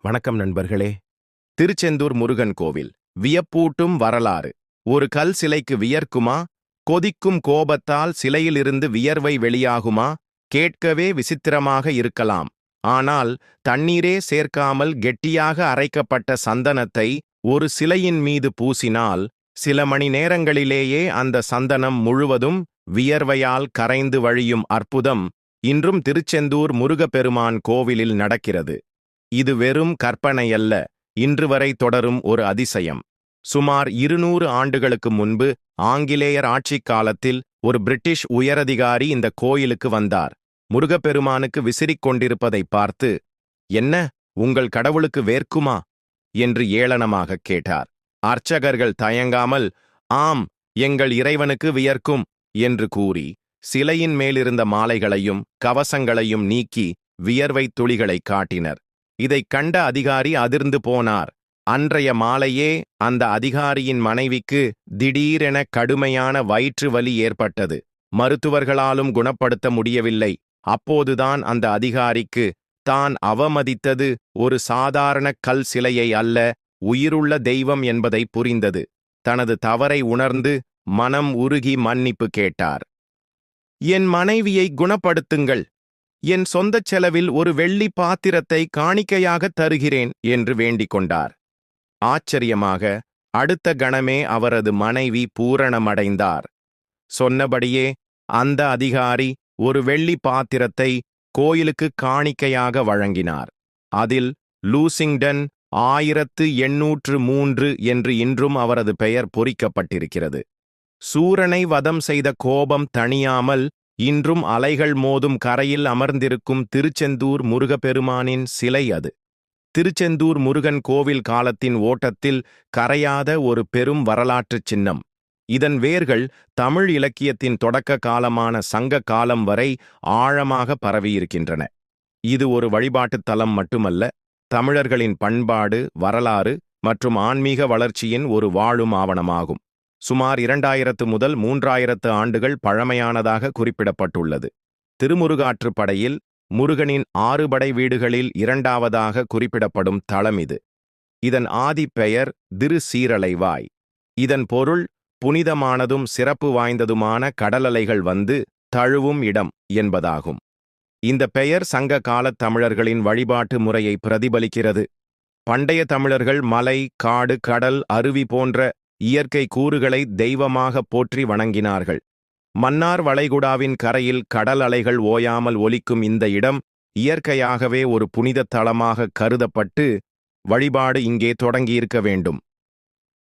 வணக்கம் நண்பர்களே. திருச்செந்தூர் முருகன் கோவில் வியப்பூட்டும் வரலாறு. ஒரு கல் சிலைக்கு வியர்க்குமா? கொதிக்கும் கோபத்தால் சிலையிலிருந்து வியர்வை வெளியாகுமா? கேட்கவே விசித்திரமாக இருக்கலாம். ஆனால் தண்ணீரே சேர்க்காமல் கெட்டியாக அரைக்கப்பட்ட சந்தனத்தை ஒரு சிலையின் மீது பூசினால் சில மணி நேரங்களிலேயே அந்த சந்தனம் முழுவதும் வியர்வையால் கரைந்து வழியும் அற்புதம் இன்றும் திருச்செந்தூர் முருகப்பெருமான் கோவிலில் நடக்கிறது. இது வெறும் கற்பனையல்ல, இன்று வரை தொடரும் ஒரு அதிசயம். சுமார் 200 ஆண்டுகளுக்கு முன்பு ஆங்கிலேயர் ஆட்சிக் காலத்தில் ஒரு பிரிட்டிஷ் உயரதிகாரி இந்த கோயிலுக்கு வந்தார். முருகப்பெருமானுக்கு விசிறிக் கொண்டிருப்பதைப் பார்த்து, "என்ன, உங்கள் கடவுளுக்கு வேர்க்குமா?" என்று ஏளனமாகக் கேட்டார். அர்ச்சகர்கள் தயங்காமல், "ஆம், எங்கள் இறைவனுக்கு வியர்க்கும்" என்று கூறி சிலையின் மேலிருந்த மாலைகளையும் கவசங்களையும் நீக்கி வியர்வைத் துளிகளை காட்டினர். இதைக் கண்ட அதிகாரி அதிர்ந்து போனார். அன்றைய மாலையே அந்த அதிகாரியின் மனைவிக்கு திடீரென கடுமையான வயிற்று வலி ஏற்பட்டது. மருத்துவர்களாலும் குணப்படுத்த முடியவில்லை. அப்போதுதான் அந்த அதிகாரிக்கு தான் அவமதித்தது ஒரு சாதாரண கல் சிலையை அல்ல, உயிருள்ள தெய்வம் என்பதை புரிந்தது. தனது தவறை உணர்ந்து மனம் உருகி மன்னிப்பு கேட்டார். "என் மனைவியை குணப்படுத்துங்கள். என் சொந்தச் செலவில் ஒரு வெள்ளி பாத்திரத்தை காணிக்கையாகத் தருகிறேன்" என்று வேண்டிக் கொண்டார். ஆச்சரியமாக அடுத்த கணமே அவரது மனைவி பூரணமடைந்தார். சொன்னபடியே அந்த அதிகாரி ஒரு வெள்ளி பாத்திரத்தை கோயிலுக்கு காணிக்கையாக வழங்கினார். அதில் லூசிங்டன் 1803 என்று இன்றும் அவரது பெயர் பொறிக்கப்பட்டிருக்கிறது. சூரனை வதம் செய்த கோபம் தணியாமல் இன்றும் அலைகள் மோதும் கரையில் அமர்ந்திருக்கும் திருச்செந்தூர் முருகப்பெருமானின் சிலை அது. திருச்செந்தூர் முருகன் கோவில் காலத்தின் ஓட்டத்தில் கரையாத ஒரு பெரும் வரலாற்றுச் சின்னம். இதன் வேர்கள் தமிழ் இலக்கியத்தின் தொடக்க காலமான சங்க காலம் வரை ஆழமாக பரவியிருக்கின்றன. இது ஒரு வழிபாட்டுத் தலம் மட்டுமல்ல, தமிழர்களின் பண்பாடு, வரலாறு மற்றும் ஆன்மீக வளர்ச்சியின் ஒரு வாழும் ஆவணமாகும். சுமார் 2000 முதல் 3000 ஆண்டுகள் பழமையானதாக குறிப்பிடப்பட்டுள்ளது. திருமுருகாற்றுப்படையில் முருகனின் 6 படை வீடுகளில் இரண்டாவதாக குறிப்பிடப்படும் தலம் இது. இதன் ஆதிப்பெயர் திருச்சீரலைவாய். இதன் பொருள் புனிதமானதும் சிறப்பு வாய்ந்ததுமான கடலலைகள் வந்து தழுவும் இடம் என்பதாகும். இந்த பெயர் சங்க காலத் தமிழர்களின் வழிபாட்டு முறையை பிரதிபலிக்கிறது. பண்டைய தமிழர்கள் மலை, காடு, கடல், அருவி போன்ற இயற்கை கூறுகளை தெய்வமாக போற்றி வணங்கினார்கள். மன்னார் வளைகுடாவின் கரையில் கடல் அலைகள் ஓயாமல் ஒலிக்கும் இந்த இடம் இயற்கையாகவே ஒரு புனித தலமாக கருதப்பட்டு வழிபாடு இங்கே தொடங்கியிருக்க வேண்டும்.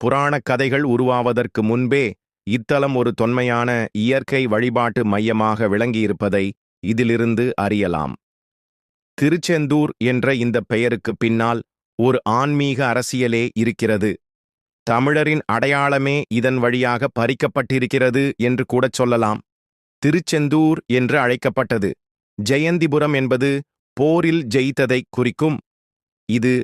புராணக் கதைகள் உருவாவதற்கு முன்பே இத்தலம் ஒரு தொன்மையான இயற்கை வழிபாட்டு மையமாக விளங்கியிருப்பதை இதிலிருந்து அறியலாம். திருச்செந்தூர் என்ற இந்த பெயருக்கு பின்னால் ஒரு ஆன்மீக அரசியலே இருக்கிறது. தமிழரின் அடையாளமே இதன் வழியாக பறிக்கப்பட்டிருக்கிறது என்று கூடச் சொல்லலாம். திருச்செந்தூர் என்று அழைக்கப்பட்டது. ஜெயந்திபுரம் என்பது போரில் ஜெயித்ததைக் குறிக்கும். இது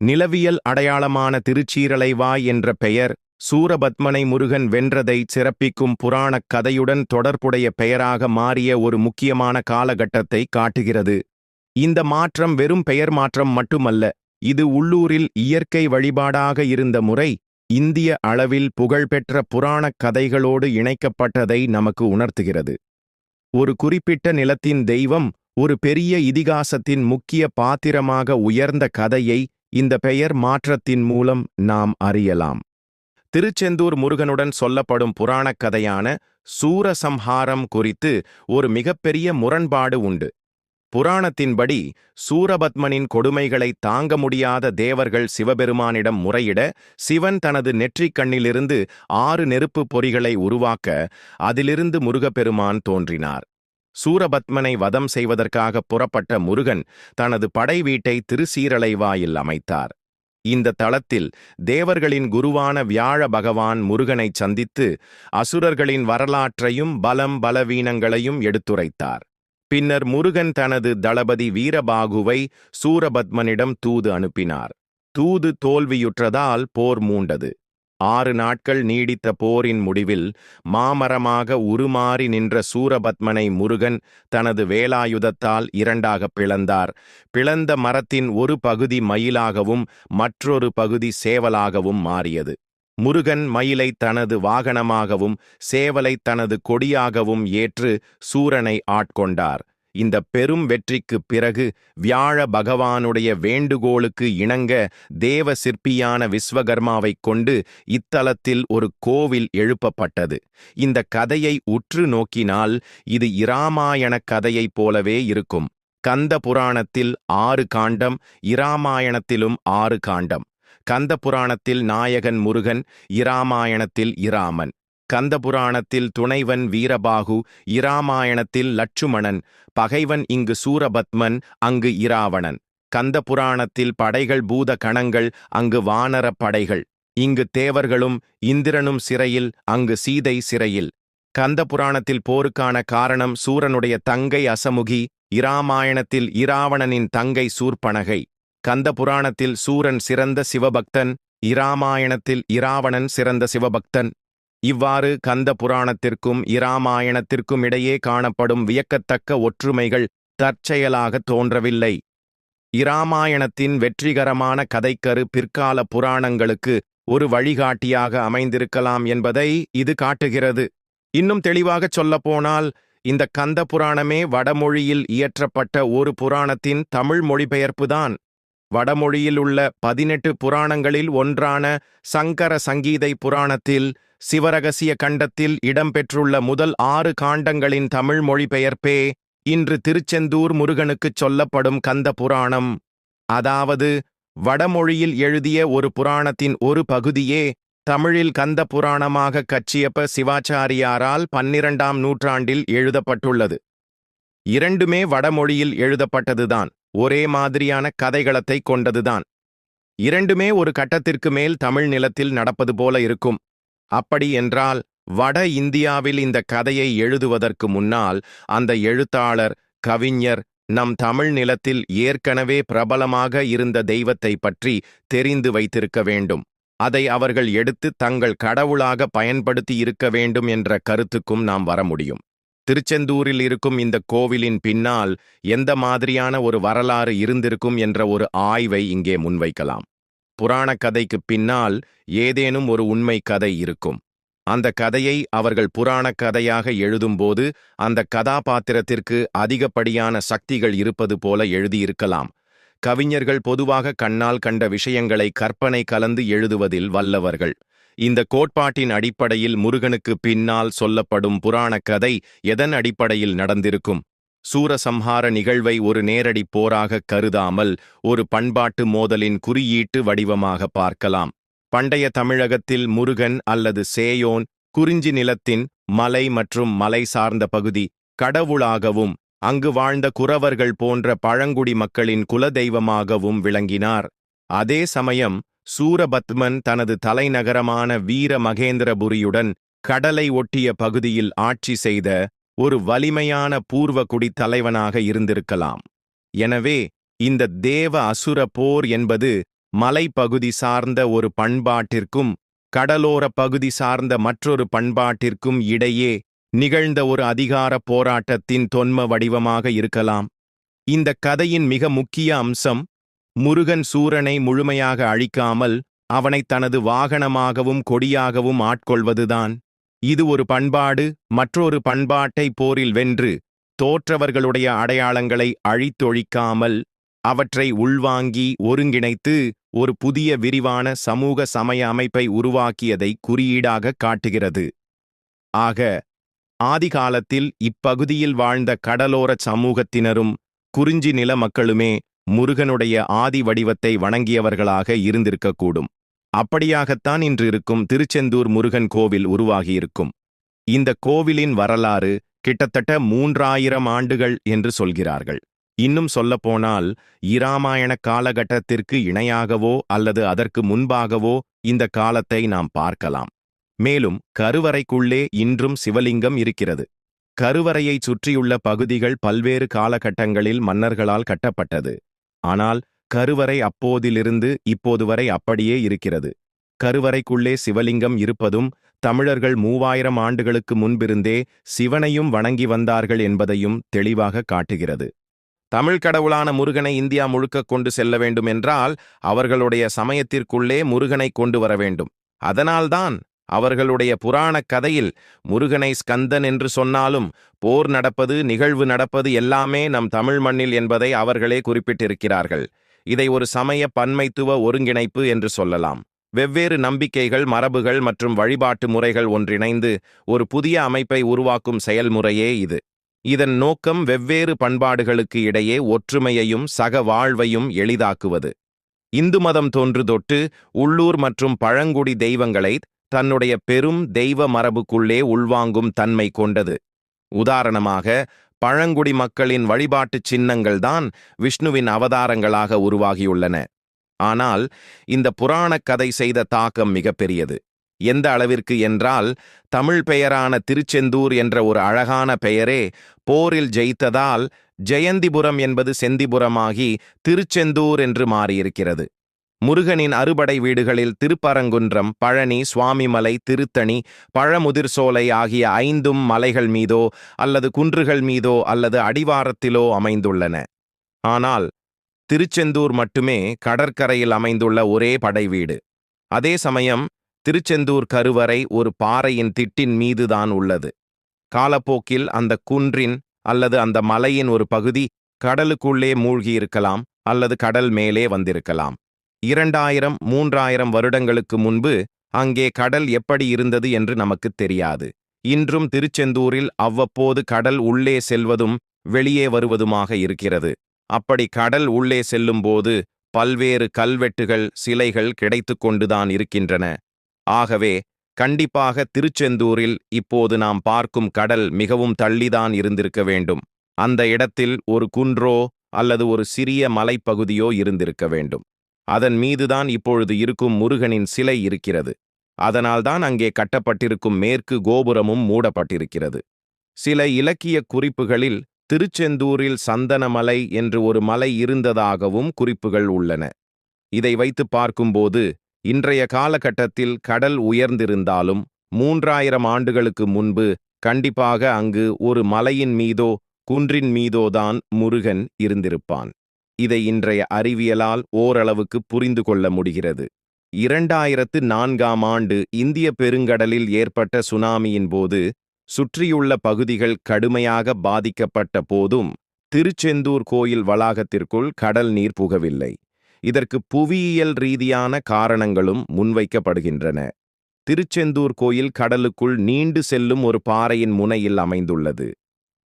நிலவியல் அடையாளமான திருச்சீரலைவாய் என்ற பெயர் சூரபத்மனை முருகன் வென்றதை சிறப்பிக்கும் புராணக் கதையுடன் தொடர்புடைய பெயராக மாறிய ஒரு முக்கியமான காலகட்டத்தை காட்டுகிறது. இந்த மாற்றம் வெறும் பெயர் மாற்றம் மட்டுமல்ல, இது உள்ளூரில் இயற்கை வழிபாடாக இருந்த முறை இந்திய அளவில் புகழ்பெற்ற புராணக் கதைகளோடு இணைக்கப்பட்டதை நமக்கு உணர்த்துகிறது. ஒரு குறிப்பிட்ட நிலத்தின் தெய்வம் ஒரு பெரிய இதிகாசத்தின் முக்கிய பாத்திரமாக உயர்ந்த கதையை இந்த பெயர் மாற்றத்தின் மூலம் நாம் அறியலாம். திருச்செந்தூர் முருகனுடன் சொல்லப்படும் புராணக் கதையான சூரசம்ஹாரம் குறித்து ஒரு மிகப்பெரிய முரண்பாடு உண்டு. புராணத்தின்படி சூரபத்மனின் கொடுமைகளை தாங்க முடியாத தேவர்கள் சிவபெருமானிடம் முறையிட, சிவன் தனது நெற்றிக் கண்ணிலிருந்து 6 நெருப்புப் பொறிகளை உருவாக்க அதிலிருந்து முருகப்பெருமான் தோன்றினார். சூரபத்மனை வதம் செய்வதற்காக புறப்பட்ட முருகன் தனது படை வீட்டை திருச்சீரலைவாயில் அமைத்தார். இந்த தளத்தில் தேவர்களின் குருவான வியாழ பகவான் முருகனைச் சந்தித்து அசுரர்களின் வரலாற்றையும் பலவீனங்களையும் எடுத்துரைத்தார். பின்னர் முருகன் தனது தளபதி வீரபாகுவை சூரபத்மனிடம் தூது அனுப்பினார். தூது தோல்வியுற்றதால் போர் மூண்டது. 6 நாட்கள் நீடித்த போரின் முடிவில் மாமரமாக உருமாறி நின்ற சூரபத்மனை முருகன் தனது வேலாயுதத்தால் 2ஆகப் பிளந்தார். பிளந்த மரத்தின் ஒரு பகுதி மயிலாகவும் மற்றொரு பகுதி சேவலாகவும் மாறியது. முருகன் மயிலை தனது வாகனமாகவும் சேவலை தனது கொடியாகவும் ஏற்று சூரனை ஆட்கொண்டார். இந்த பெரும் வெற்றிக்குப் பிறகு வியாழ பகவானுடைய வேண்டுகோளுக்கு இணங்க தேவ சிற்பியான விஸ்வகர்மாவைக் கொண்டு இத்தலத்தில் ஒரு கோவில் எழுப்பப்பட்டது. இந்த கதையை உற்று நோக்கினால் இது இராமாயணக் கதையைப் போலவே இருக்கும். கந்த புராணத்தில் 6 காண்டம், இராமாயணத்திலும் 6 காண்டம். கந்த புராணத்தில் நாயகன் முருகன், இராமாயணத்தில் இராமன். கந்த புராணத்தில் துணைவன் வீரபாகு, இராமாயணத்தில் லட்சுமணன். பகைவன் இங்கு சூரபத்மன், அங்கு இராவணன். கந்த புராணத்தில் படைகள் பூத கணங்கள், அங்கு வானரப் படைகள். இங்கு தேவர்களும் இந்திரனும் சிறையில், அங்கு சீதை சிறையில். கந்த புராணத்தில் போருக்கான காரணம் சூரனுடைய தங்கை அசமுகி, இராமாயணத்தில் இராவணனின் தங்கை சூர்பனகை. கந்த புராணத்தில் சூரன் சிறந்த சிவபக்தன், இராமாயணத்தில் இராவணன் சிறந்த சிவபக்தன். இவ்வாறு கந்த புராணத்திற்கும் இராமாயணத்திற்கும் இடையே காணப்படும் வியக்கத்தக்க ஒற்றுமைகள் தற்செயலாக தோன்றவில்லை. இராமாயணத்தின் வெற்றிகரமான கதைக்கரு பிற்கால புராணங்களுக்கு ஒரு வழிகாட்டியாக அமைந்திருக்கலாம் என்பதை இது காட்டுகிறது. இன்னும் தெளிவாகச் சொல்லப்போனால், இந்த கந்த புராணமே வடமொழியில் இயற்றப்பட்ட ஒரு புராணத்தின் தமிழ் மொழிபெயர்ப்புதான். வடமொழியில் உள்ள 18 புராணங்களில் ஒன்றான சங்கர சங்கீதை புராணத்தில் சிவரகசிய கண்டத்தில் இடம்பெற்றுள்ள முதல் 6 காண்டங்களின் தமிழ் மொழிபெயர்ப்பே இன்று திருச்செந்தூர் முருகனுக்குச் சொல்லப்படும் கந்த புராணம். அதாவது வடமொழியில் எழுதிய ஒரு புராணத்தின் ஒரு பகுதியே தமிழில் கந்த புராணமாக கச்சியப்ப சிவாச்சாரியாரால் 12ஆம் நூற்றாண்டில் எழுதப்பட்டுள்ளது. இரண்டுமே வடமொழியில் எழுதப்பட்டதுதான். ஒரே மாதிரியான கதைகளத்தை கொண்டதுதான். இரண்டுமே ஒரு கட்டத்திற்கு மேல் தமிழ் நிலத்தில் நடப்பது போல இருக்கும். அப்படி என்றால் வட இந்தியாவில் இந்த கதையை எழுதுவதற்கு முன்னால் அந்த எழுத்தாளர், கவிஞர் நம் தமிழ் நிலத்தில் ஏற்கனவே பிரபலமாக இருந்த தெய்வத்தை பற்றி தெரிந்து வைத்திருக்க வேண்டும். அதை அவர்கள் எடுத்து தங்கள் கடவுளாக பயன்படுத்தி இருக்க வேண்டும் என்ற கருத்துக்கும் நாம் வர முடியும். திருச்செந்தூரில் இருக்கும் இந்த கோவிலின் பின்னால் எந்த மாதிரியான ஒரு வரலாறு இருந்திருக்கும் என்ற ஒரு ஆய்வை இங்கே முன்வைக்கலாம். புராணக் கதைக்குப் பின்னால் ஏதேனும் ஒரு உண்மை கதை இருக்கும். அந்த கதையை அவர்கள் புராணக் கதையாக எழுதும்போது அந்த கதாபாத்திரத்திற்கு அதிகப்படியான சக்திகள் இருப்பது போல எழுதியிருக்கலாம். கவிஞர்கள் பொதுவாக கண்ணால் கண்ட விஷயங்களை கற்பனை கலந்து எழுதுவதில் வல்லவர்கள். இந்த கோட்பாட்டின் அடிப்படையில் முருகனுக்கு பின்னால் சொல்லப்படும் புராணக் கதை எதன் அடிப்படையில் நடந்திருக்கும்? சூரசம்ஹார நிகழ்வை ஒரு நேரடி போராக கருதாமல் ஒரு பண்பாட்டு மோதலின் குறியீட்டு வடிவமாக பார்க்கலாம். பண்டைய தமிழகத்தில் முருகன் அல்லது சேயோன் குறிஞ்சி நிலத்தின் மலை மற்றும் மலை சார்ந்த பகுதி கடவுளாகவும் அங்கு வாழ்ந்த குறவர்கள் போன்ற பழங்குடி மக்களின் குலதெய்வமாகவும் விளங்கினார். அதே சமயம் சூரபத்மன் தனது தலைநகரமான வீர மகேந்திரபுரியுடன் கடலை ஒட்டிய பகுதியில் ஆட்சி செய்த ஒரு வலிமையான பூர்வகுடி தலைவனாக இருந்திருக்கலாம். எனவே இந்த தேவ அசுர போர் என்பது மலைப்பகுதி சார்ந்த ஒரு பண்பாட்டிற்கும் கடலோர பகுதி சார்ந்த மற்றொரு பண்பாட்டிற்கும் இடையே நிகழ்ந்த ஒரு அதிகார போராட்டத்தின் தொன்ம வடிவமாக இருக்கலாம். இந்த கதையின் மிக முக்கிய அம்சம் முருகன் சூரனை முழுமையாக அழிக்காமல் அவனை தனது வாகனமாகவும் கொடியாகவும் ஆட்கொள்வதுதான். இது ஒரு பண்பாடு மற்றொரு பண்பாட்டை போரில் வென்று தோற்றவர்களுடைய அடையாளங்களை அழித்தொழிக்காமல் அவற்றை உள்வாங்கி ஒருங்கிணைத்து ஒரு புதிய விரிவான சமூக சமய அமைப்பை உருவாக்கியதை குறியீடாக காட்டுகிறது. ஆக ஆதிகாலத்தில் இப்பகுதியில் வாழ்ந்த கடலோர சமூகத்தினரும் குறிஞ்சி நில மக்களுமே முருகனுடைய ஆதி வடிவத்தை வணங்கியவர்களாக இருந்திருக்கக்கூடும். அப்படியாகத்தான் இன்று இருக்கும் திருச்செந்தூர் முருகன் கோவில் உருவாகியிருக்கும். இந்த கோவிலின் வரலாறு கிட்டத்தட்ட 3000 ஆண்டுகள் என்று சொல்கிறார்கள். இன்னும் சொல்லப்போனால் இராமாயண காலகட்டத்திற்கு இணையாகவோ அல்லது அதற்கு முன்பாகவோ இந்த காலத்தை நாம் பார்க்கலாம். மேலும் கருவறைக்குள்ளே இன்றும் சிவலிங்கம் இருக்கிறது. கருவறையைச் சுற்றியுள்ள பகுதிகள் பல்வேறு காலகட்டங்களில் மன்னர்களால் கட்டப்பட்டது. ஆனால் கருவறை அப்போதிலிருந்து இப்போது வரை அப்படியே இருக்கிறது. கருவறைக்குள்ளே சிவலிங்கம் இருப்பதும் தமிழர்கள் 3000 ஆண்டுகளுக்கு முன்பிருந்தே சிவனையும் வணங்கி வந்தார்கள் என்பதையும் தெளிவாக காட்டுகிறது. தமிழ் கடவுளான முருகனை இந்தியா முழுக்க கொண்டு செல்ல வேண்டும் என்றால் அவர்களுடைய சமயத்திற்குள்ளே முருகனை கொண்டு வர வேண்டும். அதனால்தான் அவர்களுடைய புராணக் கதையில் முருகனை ஸ்கந்தன் என்று சொன்னாலும் போர் நடப்பது, நிகழ்வு நடப்பது எல்லாமே நம் தமிழ் மண்ணில் என்பதை அவர்களே குறிப்பிட்டிருக்கிறார்கள். இதை ஒரு சமய பன்மைத்துவ ஒருங்கிணைப்பு என்று சொல்லலாம். வெவ்வேறு நம்பிக்கைகள், மரபுகள் மற்றும் வழிபாட்டு முறைகள் ஒன்றிணைந்து ஒரு புதிய அமைப்பை உருவாக்கும் செயல்முறையே இது. இதன் நோக்கம் வெவ்வேறு பண்பாடுகளுக்கு இடையே ஒற்றுமையையும் சக வாழ்வையும் எளிதாக்குவது. இந்து மதம் தொன்று தொட்டு உள்ளூர் மற்றும் பழங்குடி தெய்வங்களை தன்னுடைய பெரும் தெய்வ மரபுக்குள்ளே உள்வாங்கும் தன்மை கொண்டது. உதாரணமாக, பழங்குடி மக்களின் வழிபாட்டுச் சின்னங்கள்தான் விஷ்ணுவின் அவதாரங்களாக உருவாகியுள்ளன. ஆனால் இந்த புராணக் கதை செய்த தாக்கம் மிகப்பெரியது. எந்த அளவிற்கு என்றால், தமிழ் பெயரான திருச்செந்தூர் என்ற ஒரு அழகான பெயரே போரில் ஜெயித்ததால் ஜெயந்திபுரம் என்பது செந்திபுரமாகி திருச்செந்தூர் என்று மாறியிருக்கிறது. முருகனின் அறுபடை வீடுகளில் திருப்பரங்குன்றம், பழனி, சுவாமிமலை, திருத்தணி, பழமுதிர்சோலை ஆகிய 5 மலைகள் மீதோ அல்லது குன்றுகள் மீதோ அல்லது அடிவாரத்திலோ அமைந்துள்ளன. ஆனால் திருச்செந்தூர் மட்டுமே கடற்கரையில் அமைந்துள்ள ஒரே படை வீடு. அதே சமயம் திருச்செந்தூர் கருவறை ஒரு பாறையின் திட்டின் மீதுதான் உள்ளது. காலப்போக்கில் அந்த குன்றின் அல்லது அந்த மலையின் ஒரு பகுதி கடலுக்குள்ளே மூழ்கியிருக்கலாம் அல்லது கடல் மேலே வந்திருக்கலாம். 2000, 3000 வருடங்களுக்கு முன்பு அங்கே கடல் எப்படி இருந்தது என்று நமக்கு தெரியாது. இன்றும் திருச்செந்தூரில் அவ்வப்போது கடல் உள்ளே செல்வதும் வெளியே வருவதுமாக இருக்கிறது. அப்படி கடல் உள்ளே செல்லும்போது பல்வேறு கல்வெட்டுகள், சிலைகள் கிடைத்து கொண்டுதான் இருக்கின்றன. ஆகவே கண்டிப்பாக திருச்செந்தூரில் இப்போது நாம் பார்க்கும் கடல் மிகவும் தள்ளிதான் இருந்திருக்க வேண்டும். அந்த இடத்தில் ஒரு குன்றோ அல்லது ஒரு சிறிய மலைப்பகுதியோ இருந்திருக்க வேண்டும். அதன் மீதுதான் இப்பொழுது இருக்கும் முருகனின் சிலை இருக்கிறது. அதனால்தான் அங்கே கட்டப்பட்டிருக்கும் மேற்கு கோபுரமும் மூடப்பட்டிருக்கிறது. சில இலக்கிய குறிப்புகளில் திருச்செந்தூரில் சந்தனமலை என்று ஒரு மலை இருந்ததாகவும் குறிப்புகள் உள்ளன. இதை வைத்து பார்க்கும்போது இன்றைய காலகட்டத்தில் கடல் உயர்ந்திருந்தாலும் 3000 ஆண்டுகளுக்கு முன்பு கண்டிப்பாக அங்கு ஒரு மலையின் மீதோ குன்றின் மீதோதான் முருகன் இருந்திருப்பான். இதை இன்றைய அறிவியலால் ஓரளவுக்கு புரிந்து கொள்ள முடிகிறது. 2004ஆம் ஆண்டு இந்திய பெருங்கடலில் ஏற்பட்ட சுனாமியின் போது சுற்றியுள்ள பகுதிகள் கடுமையாக பாதிக்கப்பட்ட போதும் திருச்செந்தூர் கோயில் வளாகத்திற்குள் கடல் நீர் புகவில்லை. இதற்கு புவியியல் ரீதியான காரணங்களும் முன்வைக்கப்படுகின்றன. திருச்செந்தூர் கோயில் கடலுக்குள் நீண்டு செல்லும் ஒரு பாறையின் முனையில் அமைந்துள்ளது.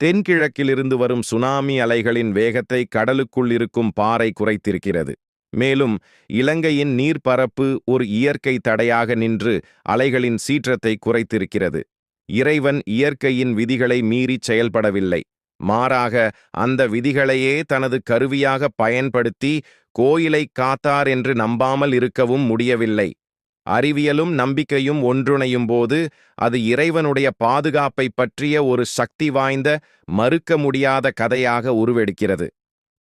தென்கிழக்கிலிருந்து வரும் சுனாமி அலைகளின் வேகத்தை கடலுக்குள் இருக்கும் பாறை குறைத்திருக்கிறது. மேலும் இலங்கையின் நீர்ப்பரப்பு ஒரு இயற்கை தடையாக நின்று அலைகளின் சீற்றத்தை குறைத்திருக்கிறது. இறைவன் இயற்கையின் விதிகளை மீறி செயல்படவில்லை. மாறாக அந்த விதிகளையே தனது கருவியாக பயன்படுத்தி கோயிலை காத்தார் என்று நம்பாமல் இருக்கவும் முடியவில்லை. அறிவியலும் நம்பிக்கையும் ஒன்றுணையும் போது அது இறைவனுடைய பாதுகாப்பை பற்றிய ஒரு சக்தி வாய்ந்த, மறுக்க முடியாத கதையாக உருவெடுக்கிறது.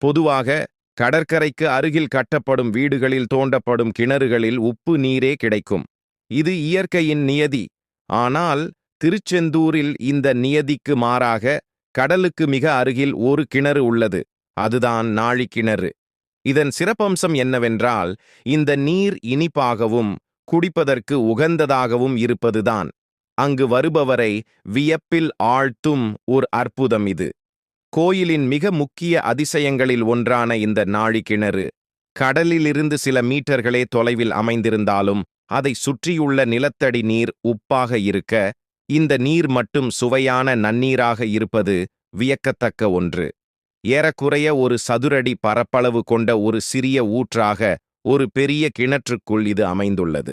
பொதுவாக கடற்கரைக்கு அருகில் கட்டப்படும் வீடுகளில் தோண்டப்படும் கிணறுகளில் உப்பு நீரே கிடைக்கும். இது இயற்கையின் நியதி. ஆனால் திருச்செந்தூரில் இந்த நியதிக்கு மாறாக கடலுக்கு மிக அருகில் ஒரு கிணறு உள்ளது. அதுதான் நாழிக்கிணறு. இதன் சிறப்பம்சம் என்னவென்றால், இந்த நீர் இனிப்பாகவும் குடிப்பதற்கு உகந்ததாகவும் இருப்பதுதான். அங்கு வருபவரை வியப்பில் ஆழ்த்தும் ஒரு அற்புதம் இது. கோயிலின் மிக முக்கிய அதிசயங்களில் ஒன்றான இந்த நாழிக்கிணறு கடலிலிருந்து சில மீட்டர்களே தொலைவில் அமைந்திருந்தாலும் அதை சுற்றியுள்ள நிலத்தடி நீர் உப்பாக இருக்க, இந்த நீர் மட்டும் சுவையான நன்னீராக இருப்பது வியக்கத்தக்க ஒன்று. ஏறக்குறைய ஒரு சதுரடி பரப்பளவு கொண்ட ஒரு சிறிய ஊற்றாக ஒரு பெரிய கிணற்றுக்குள் இது அமைந்துள்ளது.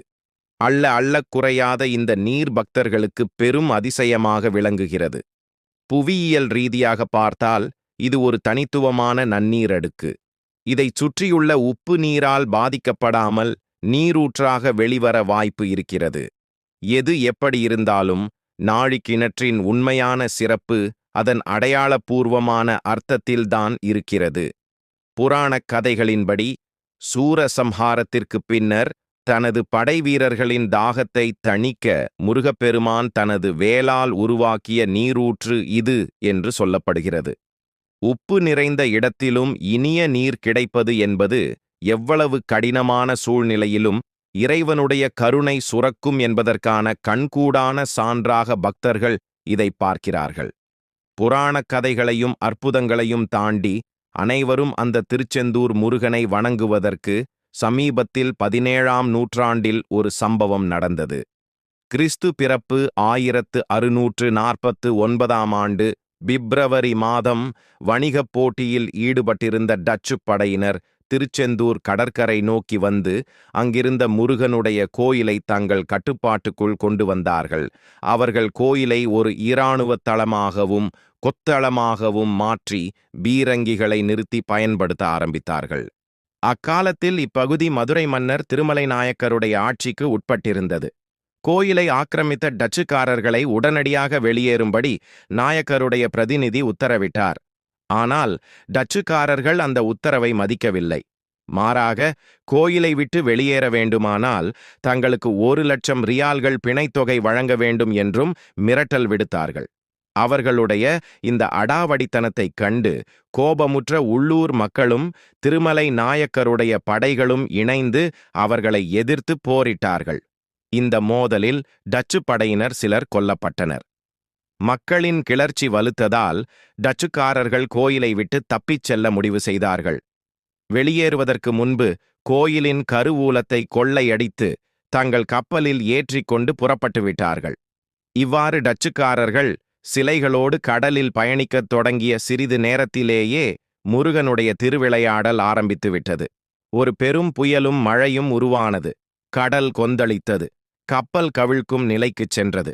அள்ளக் குறையாத இந்த நீர் பக்தர்களுக்கு பெரும் அதிசயமாக விளங்குகிறது. புவியியல் ரீதியாக பார்த்தால் இது ஒரு தனித்துவமான நன்னீர் அடுக்கு. இதைச் சுற்றியுள்ள உப்பு நீரால் பாதிக்கப்படாமல் நீரூற்றாக வெளிவர வாய்ப்பு இருக்கிறது. எது எப்படி இருந்தாலும் நாழிக்கிணற்றின் உண்மையான சிறப்பு அதன் அடையாளபூர்வமான அர்த்தத்தில்தான் இருக்கிறது. புராணக் கதைகளின்படி சூரசம்ஹாரத்திற்குப் பின்னர் தனது படைவீரர்களின் தாகத்தை தணிக்க முருகப்பெருமான் தனது வேலால் உருவாக்கிய நீரூற்று இது என்று சொல்லப்படுகிறது. உப்பு நிறைந்த இடத்திலும் இனிய நீர் கிடைப்பது என்பது எவ்வளவு கடினமான சூழ்நிலையிலும் இறைவனுடைய கருணை சுரக்கும் என்பதற்கான கண்கூடான சான்றாக பக்தர்கள் இதை பார்க்கிறார்கள். புராணக் கதைகளையும் அற்புதங்களையும் தாண்டி அனைவரும் அந்த திருச்செந்தூர் முருகனை வணங்குவதற்கு சமீபத்தில் 17ஆம் நூற்றாண்டில் ஒரு சம்பவம் நடந்தது. கிறிஸ்து பிறப்பு 1649ஆம் ஆண்டு பிப்ரவரி மாதம் வணிகப் போட்டியில் ஈடுபட்டிருந்த டச்சு படையினர் திருச்செந்தூர் கடற்கரை நோக்கி வந்து அங்கிருந்த முருகனுடைய கோயிலை தங்கள் கட்டுப்பாட்டுக்குள் கொண்டு வந்தார்கள். அவர்கள் கோயிலை ஒரு இராணுவ தளமாகவும் கொத்தளமாகவும் மாற்றி பீரங்கிகளை நிறுத்தி பயன்படுத்த ஆரம்பித்தார்கள். அக்காலத்தில் இப்பகுதி மதுரை மன்னர் திருமலை நாயக்கருடைய ஆட்சிக்கு உட்பட்டிருந்தது. கோயிலை ஆக்கிரமித்த டச்சுக்காரர்களை உடனடியாக வெளியேறும்படி நாயக்கருடைய பிரதிநிதி உத்தரவிட்டார். ஆனால் டச்சுக்காரர்கள் அந்த உத்தரவை மதிக்கவில்லை. மாறாக கோயிலை விட்டு வெளியேற வேண்டுமானால் தங்களுக்கு 1,00,000 ரியால்கள் பிணைத்தொகை வழங்க வேண்டும் என்றும் மிரட்டல் விடுத்தார்கள். அவர்களுடைய இந்த அடாவடித்தனத்தைக் கண்டு கோபமுற்ற உள்ளூர் மக்களும் திருமலை நாயக்கருடைய படைகளும் இணைந்து அவர்களை எதிர்த்து போரிட்டார்கள். இந்த மோதலில் டச்சு படையினர் சிலர் கொல்லப்பட்டனர். மக்களின் கிளர்ச்சி வலுத்ததால் டச்சுக்காரர்கள் கோயிலை விட்டு தப்பிச் செல்ல முடிவு செய்தார்கள். வெளியேறுவதற்கு முன்பு கோயிலின் கருவூலத்தை கொள்ளையடித்து தங்கள் கப்பலில் ஏற்றிக்கொண்டு புறப்பட்டு விட்டார்கள். இவ்வாறு டச்சுக்காரர்கள் சிலைகளோடு கடலில் பயணிக்கத் தொடங்கிய சிறிது நேரத்திலேயே முருகனுடைய திருவிளையாடல் ஆரம்பித்துவிட்டது. ஒரு பெரும் புயலும் மழையும் உருவானது. கடல் கொந்தளித்தது. கப்பல் கவிழ்க்கும் நிலைக்குச் சென்றது.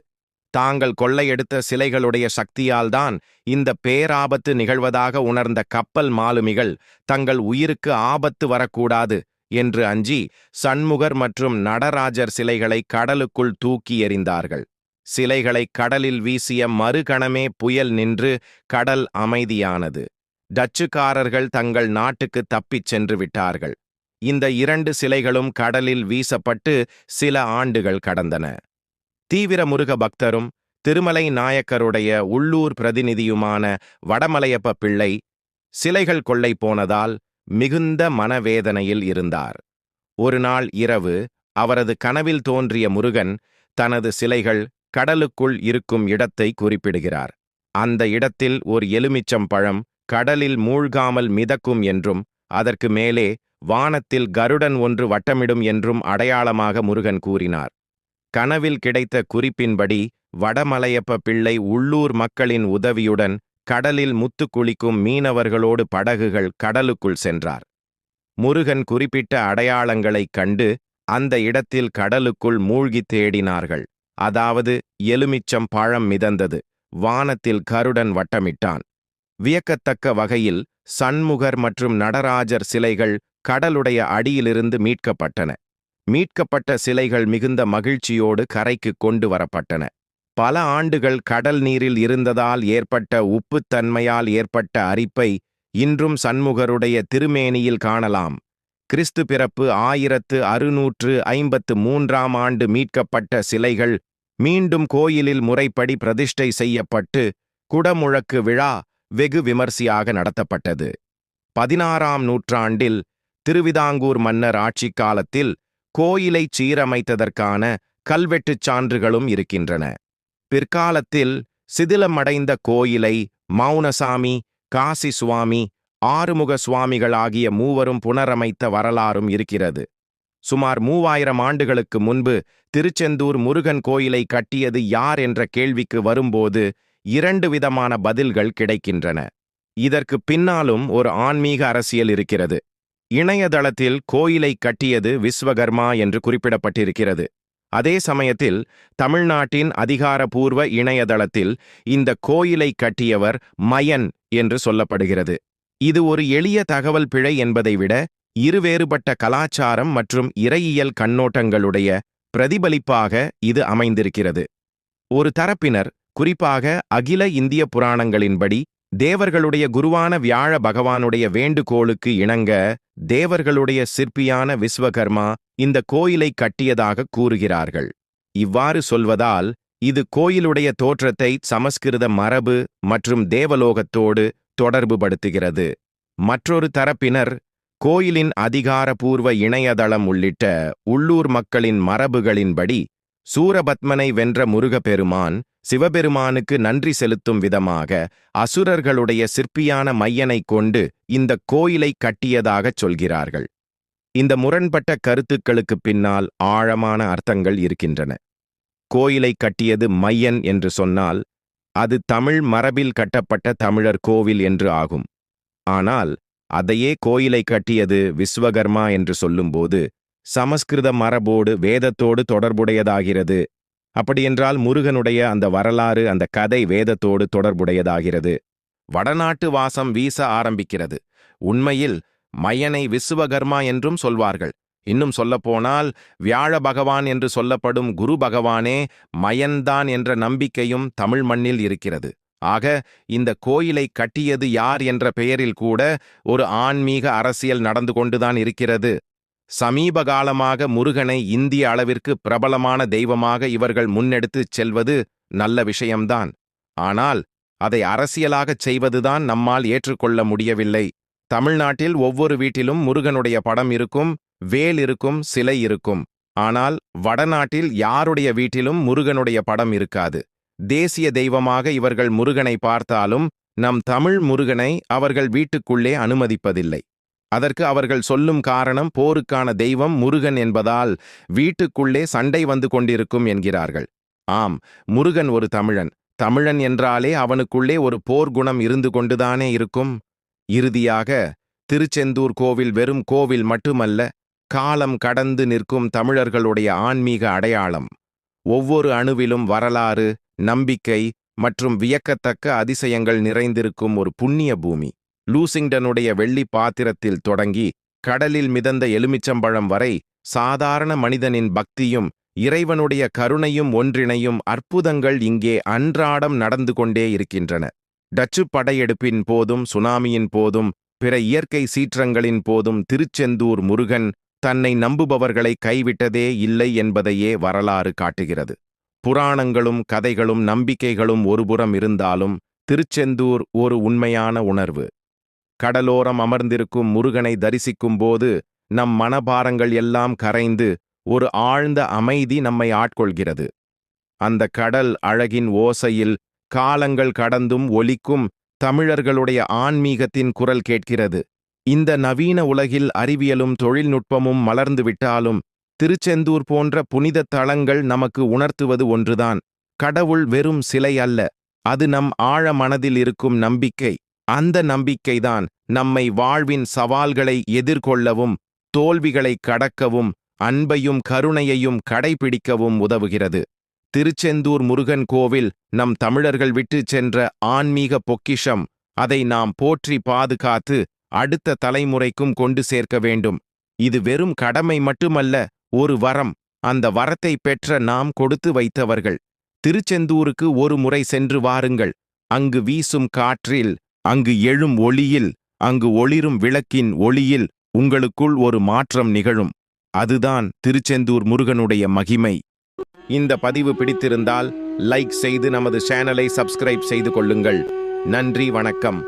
தாங்கள் கொள்ளையெடுத்த சிலைகளுடைய சக்தியால்தான் இந்த பேராபத்து நிகழ்வதாக உணர்ந்த கப்பல் மாலுமிகள் தங்கள் உயிருக்கு ஆபத்து வரக்கூடாது என்று அஞ்சி சண்முகர் மற்றும் நடராஜர் சிலைகளை கடலுக்குள் தூக்கி எறிந்தார்கள். சிலைகளை கடலில் வீசிய மறுகணமே புயல் நின்று கடல் அமைதியானது. டச்சுக்காரர்கள் தங்கள் நாட்டுக்கு தப்பிச் சென்று விட்டார்கள். இந்த 2 சிலைகளும் கடலில் வீசப்பட்டு சில ஆண்டுகள் கடந்தன. தீவிர முருக பக்தரும் திருமலை நாயக்கருடைய உள்ளூர் பிரதிநிதியுமான வடமலையப்ப பிள்ளை சிலைகள் கொள்ளை போனதால் மிகுந்த மனவேதனையில் இருந்தார். ஒரு நாள் இரவு அவரது கனவில் தோன்றிய முருகன் தனது சிலைகள் கடலுக்குள் இருக்கும் இடத்தை குறிப்பிடுகிறார். அந்த இடத்தில் ஒரு எலுமிச்சம்பழம் கடலில் மூழ்காமல் மிதக்கும் என்றும் அதற்கு மேலே வானத்தில் கருடன் ஒன்று வட்டமிடும் என்றும் அடையாளமாக முருகன் கூறினார். கனவில் கிடைத்த குறிப்பின்படி வடமலையப்ப பிள்ளை உள்ளூர் மக்களின் உதவியுடன் கடலில் முத்து குளிக்கும் மீனவர்களோடு படகுகள் கடலுக்குள் சென்றார். முருகன் குறிப்பிட்ட அடையாளங்களைக் கண்டு அந்த இடத்தில் கடலுக்குள் மூழ்கித் தேடினார்கள். அதாவது எலுமிச்சம் பழம் மிதந்தது. வானத்தில் கருடன் வட்டமிட்டான். வியக்கத்தக்க வகையில் சண்முகர் மற்றும் நடராஜர் சிலைகள் கடலுடைய அடியிலிருந்து மீட்கப்பட்டன. மீட்கப்பட்ட சிலைகள் மிகுந்த மகிழ்ச்சியோடு கரைக்கு கொண்டு வரப்பட்டன. பல ஆண்டுகள் கடல் நீரில் இருந்ததால் ஏற்பட்ட உப்புத்தன்மையால் ஏற்பட்ட அரிப்பை இன்றும் சண்முகருடைய திருமேனியில் காணலாம். கிறிஸ்து பிறப்பு 1653ஆம் ஆண்டு மீட்கப்பட்ட சிலைகள் மீண்டும் கோயிலில் முறைப்படி பிரதிஷ்டை செய்யப்பட்டு குடமுழக்கு விழா வெகு விமர்சையாக நடத்தப்பட்டது. 16ஆம் நூற்றாண்டில் திருவிதாங்கூர் மன்னர் ஆட்சிக் காலத்தில் கோயிலை சீரமைத்ததற்கான கல்வெட்டுச் சான்றுகளும் இருக்கின்றன. பிற்காலத்தில் சிதிலமடைந்த கோயிலை மௌனசாமி, காசி சுவாமி, ஆறுமுக சுவாமிகள் ஆகிய மூவரும் புனரமைத்த வரலாறும் இருக்கிறது. சுமார் 3000 ஆண்டுகளுக்கு முன்பு திருச்செந்தூர் முருகன் கோயிலை கட்டியது யார் என்ற கேள்விக்கு வரும்போது 2 விதமான பதில்கள் கிடைக்கின்றன. இதற்கு பின்னாலும் ஒரு ஆன்மீக அரசியல் இருக்கிறது. இணையதளத்தில் கோயிலை கட்டியது விஸ்வகர்மா என்று குறிப்பிடப்பட்டிருக்கிறது. அதே சமயத்தில் தமிழ்நாட்டின் அதிகாரபூர்வ இணையதளத்தில் இந்த கோயிலை கட்டியவர் மயன் என்று சொல்லப்படுகிறது. இது ஒரு எளிய தகவல் பிழை என்பதை விட இருவேறுபட்ட கலாச்சாரம் மற்றும் இறையியல் கண்ணோட்டங்களுடைய பிரதிபலிப்பாக இது அமைந்திருக்கிறது. ஒரு தரப்பினர், குறிப்பாக அகில இந்திய புராணங்களின்படி தேவர்களுடைய குருவான வியாழ பகவானுடைய வேண்டுகோளுக்கு இணங்க தேவர்களுடைய சிற்பியான விஸ்வகர்மா இந்த கோயிலை கட்டியதாக கூறுகிறார்கள். இவ்வாறு சொல்வதால் இது கோயிலுடைய தோற்றத்தை சமஸ்கிருத மரபு மற்றும் தேவலோகத்தோடு தொடர்புபடுத்துகிறது. மற்றொரு தரப்பினர் கோயிலின் அதிகாரபூர்வ இணையதளம் உள்ளிட்ட உள்ளூர் மக்களின் மரபுகளின்படி சூரபத்மனை வென்ற முருகப்பெருமான் சிவபெருமானுக்கு நன்றி செலுத்தும் விதமாக அசுரர்களுடைய சிற்பியான மையனைக் கொண்டு இந்த கோயிலை கட்டியதாகச் சொல்கிறார்கள். இந்த முரண்பட்ட கருத்துக்களுக்குப் பின்னால் ஆழமான அர்த்தங்கள் இருக்கின்றன. கோயிலை கட்டியது மையன் என்று சொன்னால் அது தமிழ் மரபில் கட்டப்பட்ட தமிழர் கோவில் என்று ஆகும். ஆனால் அதையே கோயிலை கட்டியது விஸ்வகர்மா என்று சொல்லும்போது சமஸ்கிருத மரபோடு வேதத்தோடு தொடர்புடையதாகிறது. அப்படியென்றால் முருகனுடைய அந்த வரலாறு, அந்த கதை வேதத்தோடு தொடர்புடையதாகிறது. வடநாட்டு வாசம் வீச ஆரம்பிக்கிறது. உண்மையில் மையனை விஸ்வகர்மா என்றும் சொல்வார்கள். இன்னும் சொல்லப்போனால் வியாழ பகவான் என்று சொல்லப்படும் குரு பகவானே மயன்தான் என்ற நம்பிக்கையும் தமிழ் மண்ணில் இருக்கிறது. ஆக இந்த கோயிலை கட்டியது யார் என்ற பெயரில் கூட ஒரு ஆன்மீக அரசியல் நடந்து கொண்டுதான் இருக்கிறது. சமீப காலமாக முருகனை இந்திய அளவிற்கு பிரபலமான தெய்வமாக இவர்கள் முன்னெடுத்துச் செல்வது நல்ல விஷயம்தான். ஆனால் அதை அரசியலாகச் செய்வதுதான் நம்மால் ஏற்றுக்கொள்ள முடியவில்லை. தமிழ்நாட்டில் ஒவ்வொரு வீட்டிலும் முருகனுடைய படம் இருக்கும், வேல் இருக்கும், சிலை இருக்கும். ஆனால் வடநாட்டில் யாருடைய வீட்டிலும் முருகனுடைய படம் இருக்காது. தேசிய தெய்வமாக இவர்கள் முருகனை பார்த்தாலும் நம் தமிழ் முருகனை அவர்கள் வீட்டுக்குள்ளே அனுமதிப்பதில்லை. அதற்கு அவர்கள் சொல்லும் காரணம் போருக்கான தெய்வம் முருகன் என்பதால் வீட்டுக்குள்ளே சண்டை வந்து கொண்டிருக்கும் என்கிறார்கள். ஆம், முருகன் ஒரு தமிழன். தமிழன் என்றாலே அவனுக்குள்ளே ஒரு போர் குணம் இருந்து கொண்டுதானே இருக்கும். இறுதியாக திருச்செந்தூர் கோவில் வெறும் கோவில் மட்டுமல்ல, காலம் கடந்து நிற்கும் தமிழர்களுடைய ஆன்மீக அடையாளம். ஒவ்வொரு அணுவிலும் வரலாறு, நம்பிக்கை மற்றும் வியக்கத்தக்க அதிசயங்கள் நிறைந்திருக்கும் ஒரு புண்ணிய பூமி. லூசிங்டனுடைய வெள்ளி பாத்திரத்தில் தொடங்கி கடலில் மிதந்த எலுமிச்சம்பழம் வரை சாதாரண மனிதனின் பக்தியும் இறைவனுடைய கருணையும் ஒன்றிணையும் அற்புதங்கள் இங்கே அன்றாடம் நடந்து கொண்டே இருக்கின்றன. டச்சு படையெடுப்பின் போதும், சுனாமியின் போதும், பிற இயற்கை சீற்றங்களின் போதும் திருச்செந்தூர் முருகன் தன்னை நம்புபவர்களை கைவிட்டதே இல்லை என்பதையே வரலாறு காட்டுகிறது. புராணங்களும் கதைகளும் நம்பிக்கைகளும் ஒருபுறம் இருந்தாலும் திருச்செந்தூர் ஒரு உண்மையான உணர்வு. கடலோரம் அமர்ந்திருக்கும் முருகனை தரிசிக்கும்போது நம் மனபாரங்கள் எல்லாம் கரைந்து ஒரு ஆழ்ந்த அமைதி நம்மை ஆட்கொள்கிறது. அந்த கடல் அழகின் ஓசையில் காலங்கள் கடந்தும் ஒலிக்கும் தமிழர்களுடைய ஆன்மீகத்தின் குரல் கேட்கிறது. இந்த நவீன உலகில் அறிவியலும் தொழில்நுட்பமும் மலர்ந்து விட்டாலும் திருச்செந்தூர் போன்ற புனித தலங்கள் நமக்கு உணர்த்துவது ஒன்றுதான். கடவுள் வெறும் சிலை அல்ல, அது நம் ஆழ மனதில் இருக்கும் நம்பிக்கை. அந்த நம்பிக்கைதான் நம்மை வாழ்வின் சவால்களை எதிர்கொள்ளவும், தோல்விகளை கடக்கவும், அன்பையும் கருணையையும் கடைபிடிக்கவும் உதவுகிறது. திருச்செந்தூர் முருகன் கோவில் நம் தமிழர்கள் விட்டுச் சென்ற ஆன்மீக பொக்கிஷம். அதை நாம் போற்றி பாதுகாத்து அடுத்த தலைமுறைக்கும் கொண்டு சேர்க்க வேண்டும். இது வெறும் கடமை மட்டுமல்ல, ஒரு வரம். அந்த வரத்தை பெற்ற நாம் கொடுத்து வைத்தவர்கள். திருச்செந்தூருக்கு ஒரு முறை சென்று வாருங்கள். அங்கு வீசும் காற்றில், அங்கு எழும் ஒளியில், அங்கு ஒளிரும் விளக்கின் ஒளியில் உங்களுக்குள் ஒரு மாற்றம் நிகழும். அதுதான் திருச்செந்தூர் முருகனுடைய மகிமை. இந்த பதிவு பிடித்திருந்தால் லைக் செய்து நமது சேனலை சப்ஸ்கிரைப் செய்து கொள்ளுங்கள். நன்றி, வணக்கம்.